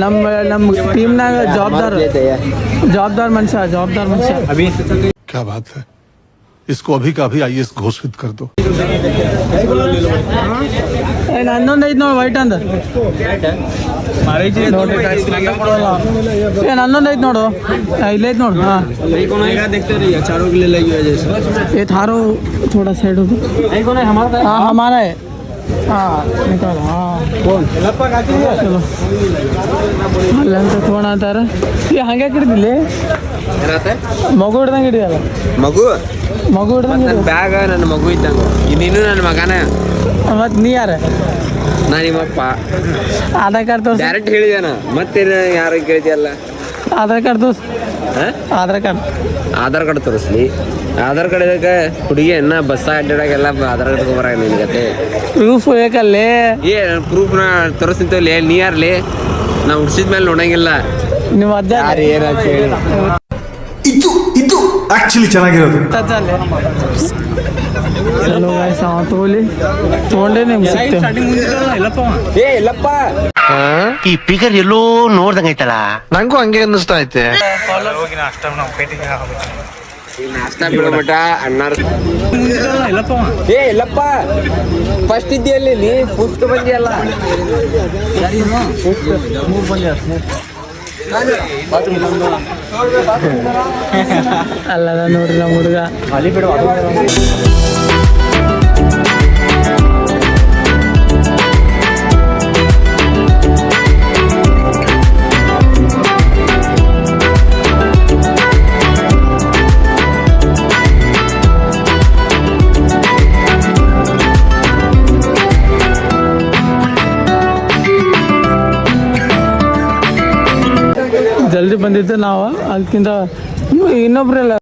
ನಮ್ಮ ಟೀಮ್ನಾಗ ಜವಾಬ್ದಾರ್ ಮನುಷ್ಯ क्या बात है, इसको अभी का अभी IAS घोषित कर दो। ಹನ್ನೊಂದು ಐದು ನೋಡಿ ವೈಟ್ ಅಂದ ಹನ್ನೊಂದು ಐದು ನೋಡು ಇಲ್ಲೈತೆ ನೋಡು हाँ ये थारो थोड़ा साइड हो हाँ हमारा है हाँ निकालो हाँ चलो ಅಲ್ಲಂತ ತೋಣ ಅಂತಾರ ಈ ಹಂಗೆ ಹಿಡಿದಿಲ್ಲ ಮಗು ಹಿಡ್ದಂಗೆ ಹಿಡಿಯಲ್ಲ ಮಗು ಹಿಡ್ದಂಗೆ ಬ್ಯಾಗ ನನ್ನ ಮಗು ಇದ್ದಂಗ ನೀನು ನನ್ನ ಮಗನ ಮತ್ತೆ ನೀ ಯಾರ ನಾ ನಿಮ್ಮಪ್ಪ ಆಧಾರ್ ಕಾರ್ಡ್ ತೋರ್ಸ ಡೈರೆಕ್ಟ್ ಹೇಳಿದಾನ ಮತ್ತೇನು ಯಾರು ಕೇಳ್ತಿಯಲ್ಲ ಆಧಾರ್ ಕಾರ್ಡ್ ತೋರ್ಸ ಆಧಾರ್ ಕಾರ್ಡ್ ತೋರಿಸ್ಲಿ ಆಧಾರ್ ಕಾರ್ಡ್ ಇದಕ್ಕೆ ಹುಡುಗಿ ಅನ್ನ ಬಸ್ಸ ಅಡ್ಡಾಡಾಗೆಲ್ಲ ಆಧಾರ್ ಕಾರ್ಡ್ ತಗೋಬರ ನಿನ್ಗತ್ತೆ ಪ್ರೂಫ್ ಬೇಕಲ್ಲೇ ಪ್ರೂಫ್ನ ತೋರಿಸ್ತಿಂತಲ್ಲಿ ನೀ ಯಾರ್ಲಿ ನಾ ಹುಡ್ಸಿದ ಮೇಲೆ ನೋಡಂಗಿಲ್ಲ ನೀವು ಅಜ್ಜ ಇದು ಆಕ್ಚುಲಿ ಚೆನ್ನಾಗಿರೋದು ಚಲೋ ಗಾಯ್ಸ್ ತಗೊಂಡೇ ನಿಮ್ಗೆ ಇಲ್ಲಪ್ಪ ಈ ಪಿಗರ್ ಎಲ್ಲೋ ನೋಡ್ದಂಗೈತಲ್ಲ ನಂಗೂ ಹಂಗೆ ಅನ್ನಿಸ್ತಾ ಐತೆ. ನಾಷ್ಟ ಬಿಡಮಟ ಅಣ್ಣಾರ ಇಲ್ಲಪ್ಪ ಫಸ್ಟ್ ಇದ್ದೀಯಲ್ಲಿ ನೀ ಫುಸ್ಟ್ ಬಂದಿಯಲ್ಲ ಅಲ್ಲ ನೋಡ್ರಿ ನಮ್ಮ ಹುಡುಗ ಜಲ್ದಿ ಬಂದಿದ್ದೆ ನಾವು ಅದಕ್ಕಿಂತ ಇನ್ನೊಬ್ರೆಲ್ಲ